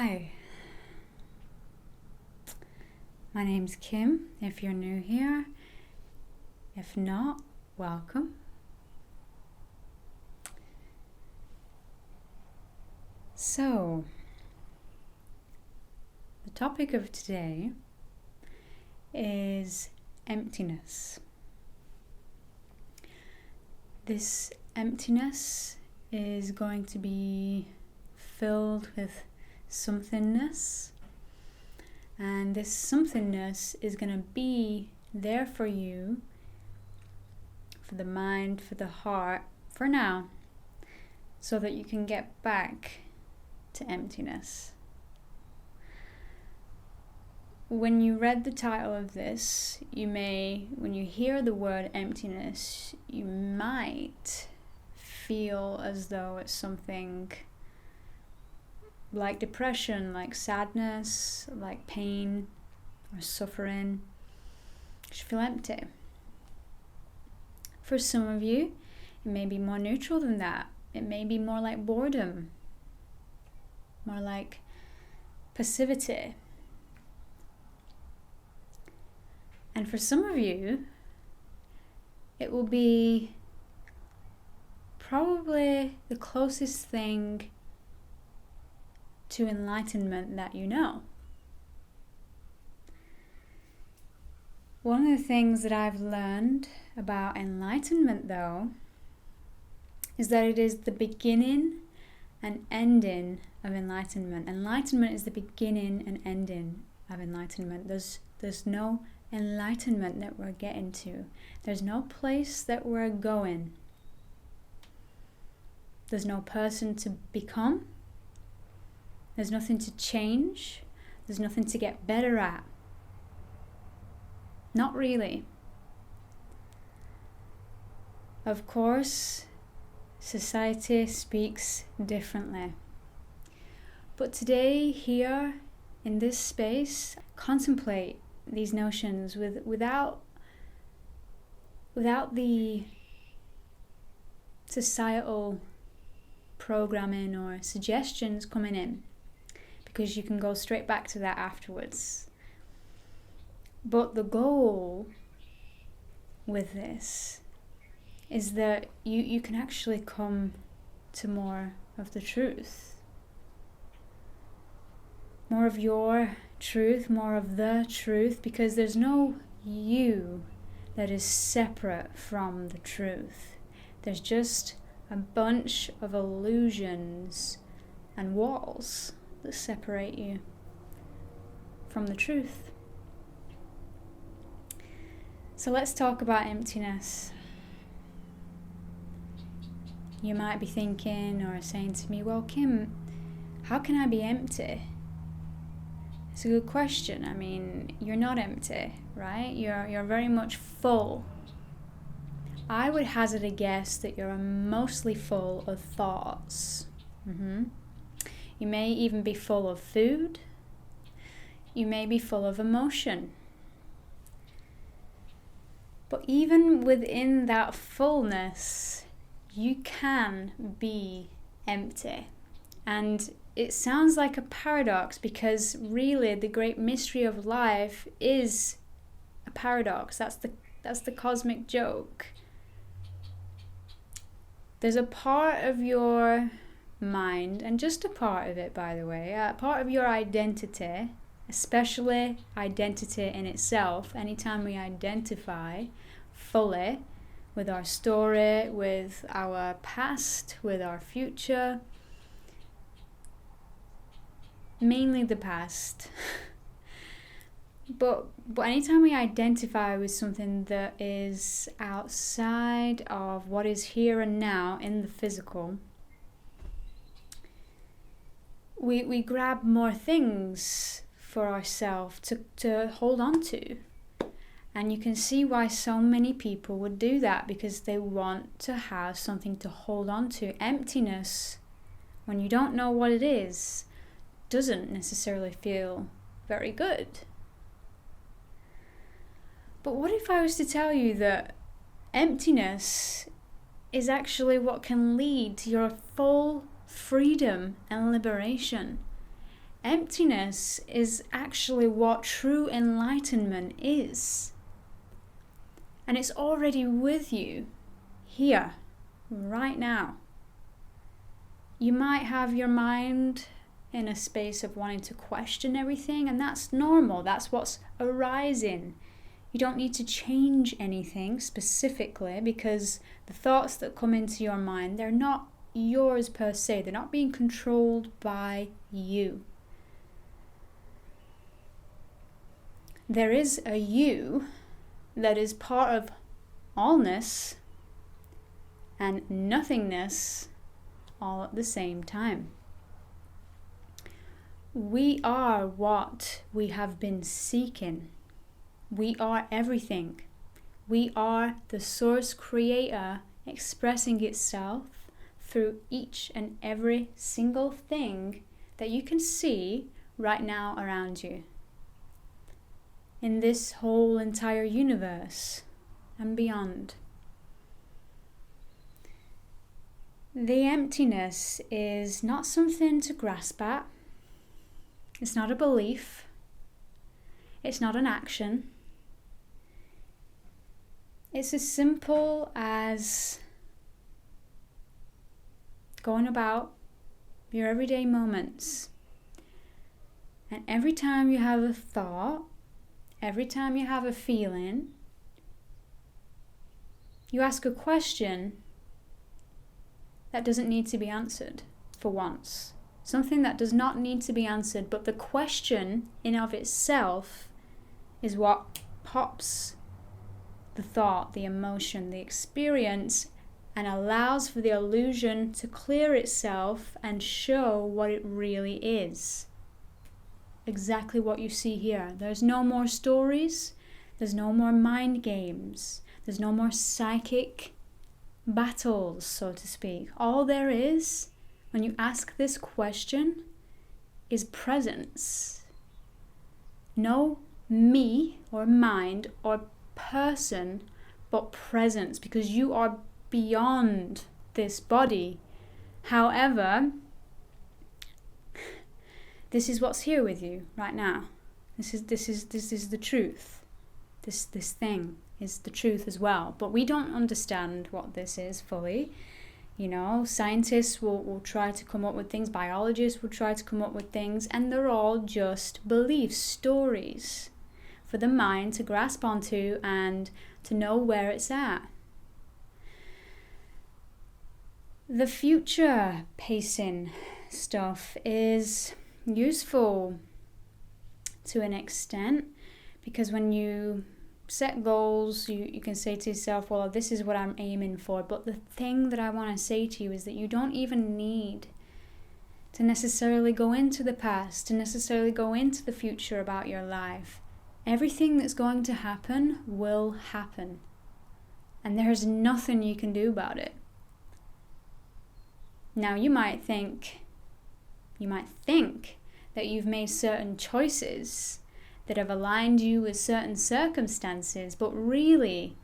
Hi, my name's Kim, if you're new here. If not, welcome. So, the topic of today is emptiness. This emptiness is going to be filled with somethingness, and this somethingness is going to be there for you, for the mind, for the heart, for now, so that you can get back to emptiness. When you read the title of this, when you hear the word emptiness, you might feel as though it's something like depression, like sadness, like pain or suffering. You should feel empty. For some of you, it may be more neutral than that. It may be more like boredom, more like passivity. And for some of you, it will be probably the closest thing to enlightenment that you know. One of the things that I've learned about enlightenment, though, is that it is the beginning and ending of enlightenment. Enlightenment is the beginning and ending of enlightenment. There's no enlightenment that we're getting to. There's no place that we're going. There's no person to become. There's nothing to change. There's nothing to get better at. Not really. Of course, society speaks differently. But today, here, in this space, contemplate these notions without the societal programming or suggestions coming in, because you can go straight back to that afterwards. But the goal with this is that you can actually come to more of the truth. More of your truth, more of the truth, because there's no you that is separate from the truth. There's just a bunch of illusions and walls that separate you from the truth. So let's talk about emptiness. You might be thinking or saying to me, well, Kim, how can I be empty? It's a good question. I mean, you're not empty, right? You're very much full. I would hazard a guess that you're mostly full of thoughts. You may even be full of food. You may be full of emotion. But even within that fullness, you can be empty. And it sounds like a paradox, because really the great mystery of life is a paradox. That's the cosmic joke. There's a part of your mind, and just a part of it, by the way, a part of your identity, especially identity in itself. Anytime we identify fully with our story, with our past, with our future, mainly the past. But anytime we identify with something that is outside of what is here and now in the physical, we grab more things for ourselves to hold on to. And you can see why so many people would do that, because they want to have something to hold on to. Emptiness, when you don't know what it is, doesn't necessarily feel very good. But what if I was to tell you that emptiness is actually what can lead to your full freedom and liberation? Emptiness is actually what true enlightenment is. And it's already with you, here, right now. You might have your mind in a space of wanting to question everything, and that's normal. That's what's arising. You don't need to change anything specifically, because the thoughts that come into your mind, they're not yours per se. They're not being controlled by you. There is a you that is part of allness and nothingness all at the same time. We are what we have been seeking. We are everything. We are the source creator expressing itself through each and every single thing that you can see right now around you. In this whole entire universe and beyond. The emptiness is not something to grasp at. It's not a belief. It's not an action. It's as simple as going about your everyday moments. And every time you have a thought, every time you have a feeling, you ask a question that doesn't need to be answered for once. Something that does not need to be answered, but the question in of itself is what pops the thought, the emotion, the experience, and allows for the illusion to clear itself and show what it really is. Exactly what you see here. There's no more stories. There's no more mind games. There's no more psychic battles, so to speak. All there is, when you ask this question, is presence. No me or mind or person, but presence, because you are beyond this body. However, this is what's here with you right now. This is the truth. This thing is the truth as well. But we don't understand what this is fully. You know, scientists will try to come up with things, biologists will try to come up with things, and they're all just beliefs, stories for the mind to grasp onto and to know where it's at. The future pacing stuff is useful to an extent, because when you set goals, you can say to yourself, well, this is what I'm aiming for. But the thing that I want to say to you is that you don't even need to necessarily go into the past, to necessarily go into the future about your life. Everything that's going to happen will happen. And there's nothing you can do about it. Now, you might think that you've made certain choices that have aligned you with certain circumstances, but really,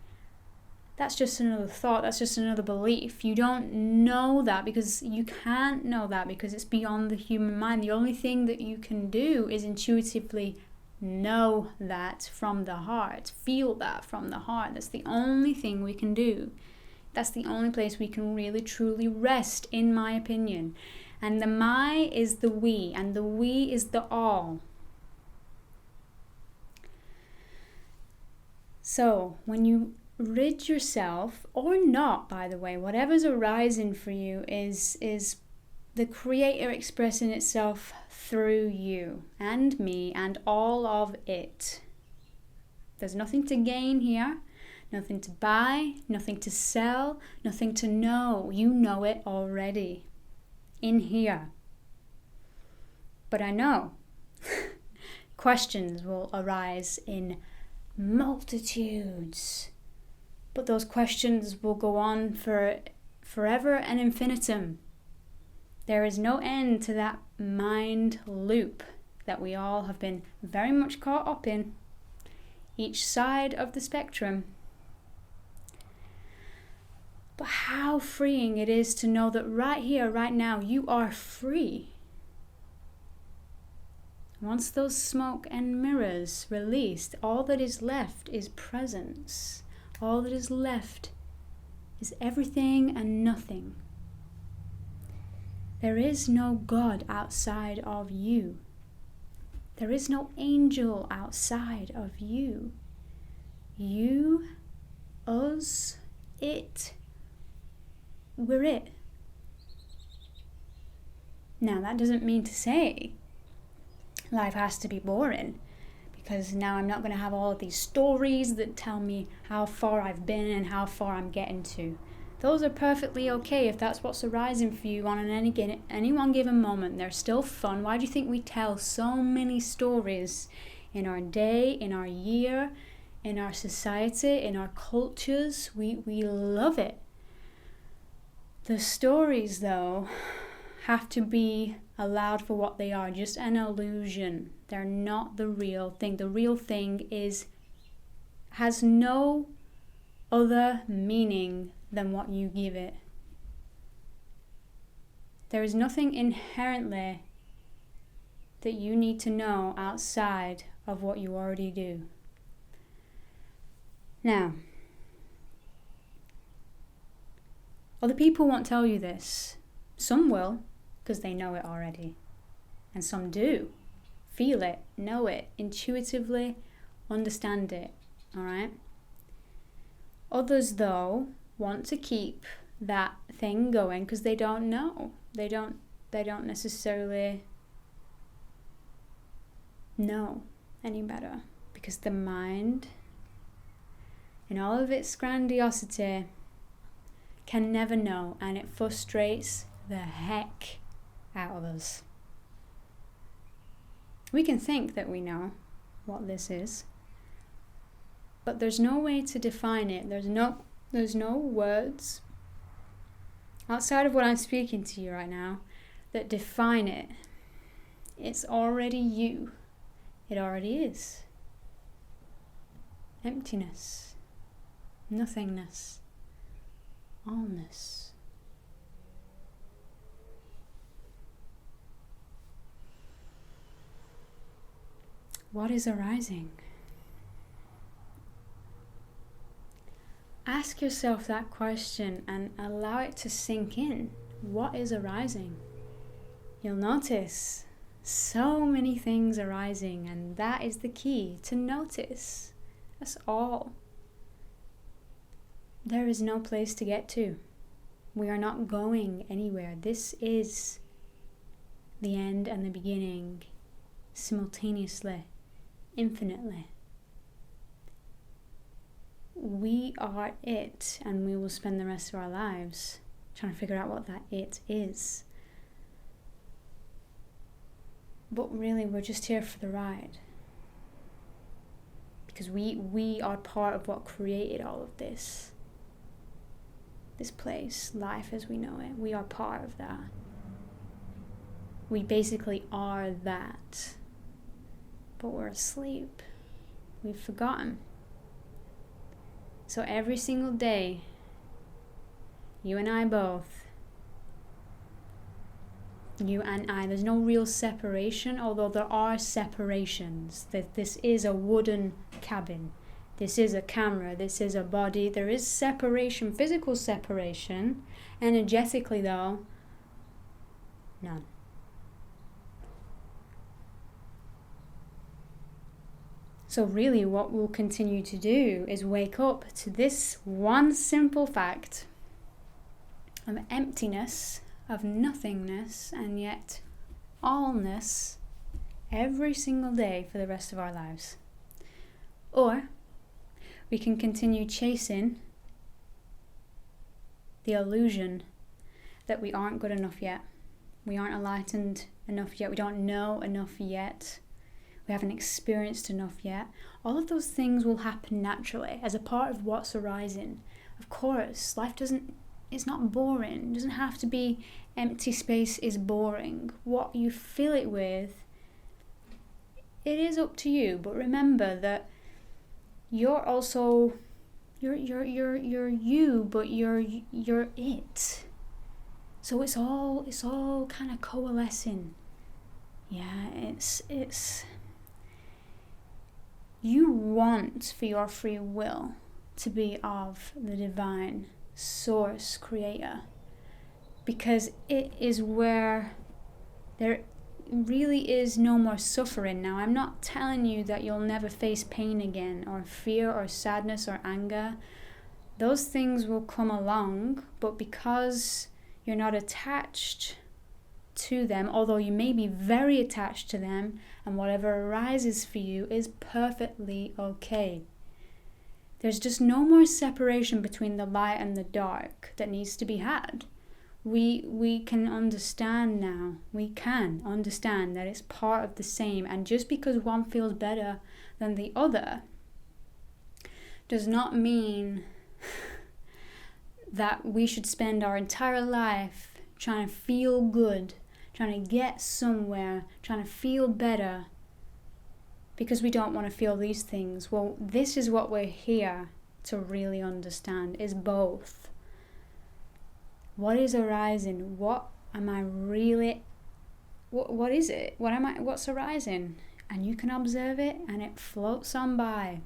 that's just another thought, that's just another belief. You don't know that, because you can't know that, because it's beyond the human mind. The only thing that you can do is intuitively know that from the heart, feel that from the heart. That's the only thing we can do. That's the only place we can really truly rest, in my opinion. And the my is the we, and the we is the all. So when you rid yourself, or not, by the way, whatever's arising for you is the Creator expressing itself through you and me and all of it. There's nothing to gain here. Nothing to buy, nothing to sell, nothing to know. You know it already. In here. But I know questions will arise in multitudes. But those questions will go on for forever and infinitum. There is no end to that mind loop that we all have been very much caught up in. Each side of the spectrum. But how freeing it is to know that right here, right now, you are free. Once those smoke and mirrors released, all that is left is presence. All that is left is everything and nothing. There is no God outside of you. There is no angel outside of you. You, us, it, we're it. Now, that doesn't mean to say life has to be boring, because now I'm not going to have all of these stories that tell me how far I've been and how far I'm getting to. Those are perfectly okay if that's what's arising for you on any one given moment. They're still fun. Why do you think we tell so many stories in our day, in our year, in our society, in our cultures? We love it. The stories, though, have to be allowed for what they are, just an illusion. They're not the real thing. The real thing has no other meaning than what you give it. There is nothing inherently that you need to know outside of what you already do. Now, other people won't tell you this. Some will, because they know it already. And some do. Feel it, know it, intuitively understand it. Alright? Others, though, want to keep that thing going because they don't know. They don't necessarily know any better, because the mind, in all of its grandiosity, can never know, and it frustrates the heck out of us. We can think that we know what this is, but there's no way to define it. There's no words outside of what I'm speaking to you right now that define it. It's already you. It already is. Emptiness. Nothingness. Allness. What is arising? Ask yourself that question and allow it to sink in. What is arising? You'll notice so many things arising, and that is the key, to notice. That's all. There is no place to get to. We are not going anywhere. This is the end and the beginning simultaneously, infinitely. We are it, and we will spend the rest of our lives trying to figure out what that it is. But really, we're just here for the ride. Because we are part of what created all of this. This place, life as we know it. We are part of that. We basically are that. But we're asleep. We've forgotten. So every single day, you and I both, you and I, there's no real separation, although there are separations. That this is a wooden cabin. This is a camera. This is a body. There is separation, physical separation. Energetically, though, none. So really what we'll continue to do is wake up to this one simple fact of emptiness, of nothingness, and yet allness every single day for the rest of our lives. Or we can continue chasing the illusion that we aren't good enough yet. We aren't enlightened enough yet. We don't know enough yet. We haven't experienced enough yet. All of those things will happen naturally as a part of what's arising. Of course, life it's not boring. It doesn't have to be empty space is boring. What you fill it with, it is up to you. But remember that you're also you're you, but you're it. So it's all kind of coalescing. Yeah, it's you want for your free will to be of the divine source creator, because it is where there really is no more suffering. Now, I'm not telling you that you'll never face pain again, or fear, or sadness, or anger. Those things will come along, but because you're not attached to them, although you may be very attached to them, and whatever arises for you is perfectly okay. There's just no more separation between the light and the dark that needs to be had. We can understand now. We can understand that it's part of the same, and just because one feels better than the other does not mean that we should spend our entire life trying to feel good, trying to get somewhere, trying to feel better, because we don't want to feel these things. Well, this is what we're here to really understand, is both. What is arising? What am I really, what is it? What's arising? And you can observe it, and it floats on by,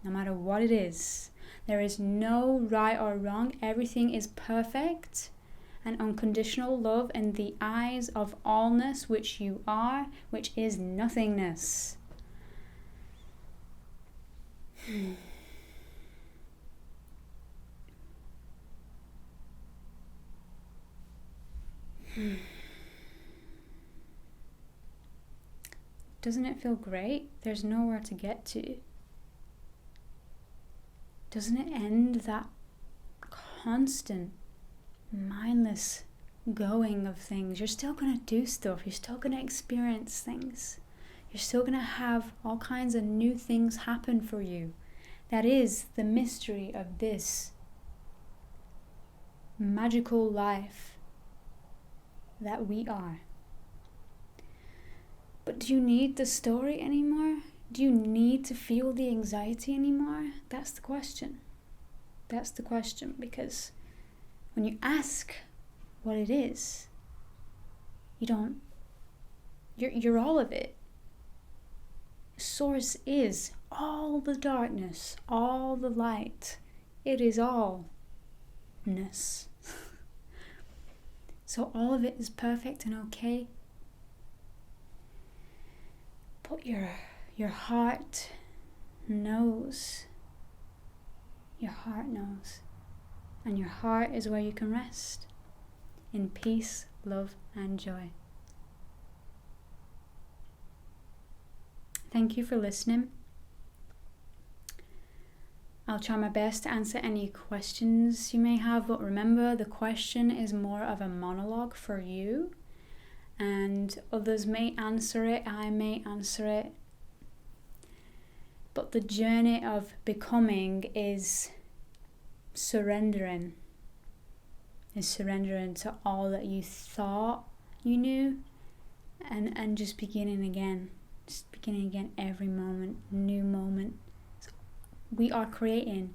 no matter what it is. There is no right or wrong. Everything is perfect and unconditional love in the eyes of allness, which you are, which is nothingness. Doesn't it feel great? There's nowhere to get to. Doesn't it end that constant, mindless going of things? You're still going to do stuff. You're still going to experience things. You're still going to have all kinds of new things happen for you. That is the mystery of this magical life that we are. But do you need the story anymore? Do you need to feel the anxiety anymore? That's the question. That's the question, because when you ask what it is, you're all of it. Source is all the darkness, all the light. It is allness. So all of it is perfect and okay. But your heart knows. Your heart knows. And your heart is where you can rest in peace, love, and joy. Thank you for listening. I'll try my best to answer any questions you may have, but remember, the question is more of a monologue for you, and others may answer it, I may answer it. But the journey of becoming is surrendering. Is surrendering to all that you thought you knew, and just beginning again. Just beginning again every moment, new moment. So we are creating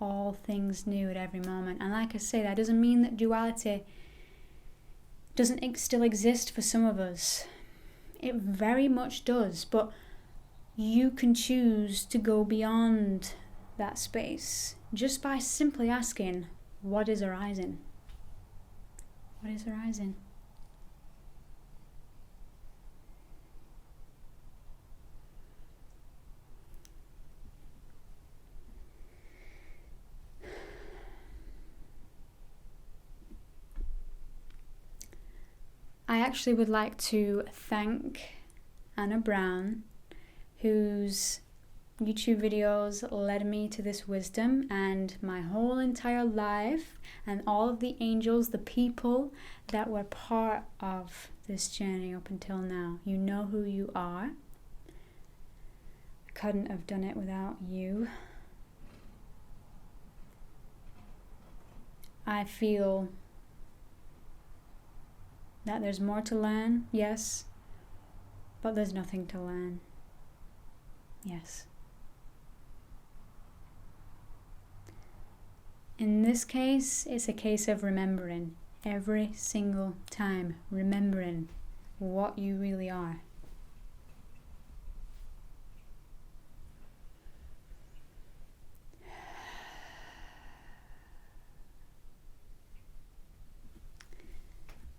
all things new at every moment. And like I say, that doesn't mean that duality doesn't still exist for some of us. It very much does, but you can choose to go beyond that space just by simply asking, what is arising? What is arising? I actually would like to thank Anna Brown, whose YouTube videos led me to this wisdom, and my whole entire life, and all of the angels, the people that were part of this journey up until now. You know who you are. I couldn't have done it without you. I feel that there's more to learn, yes, but there's nothing to learn, yes. In this case, it's a case of remembering every single time, remembering what you really are.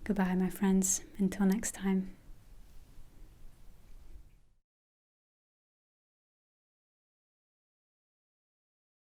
Goodbye, my friends. Until next time.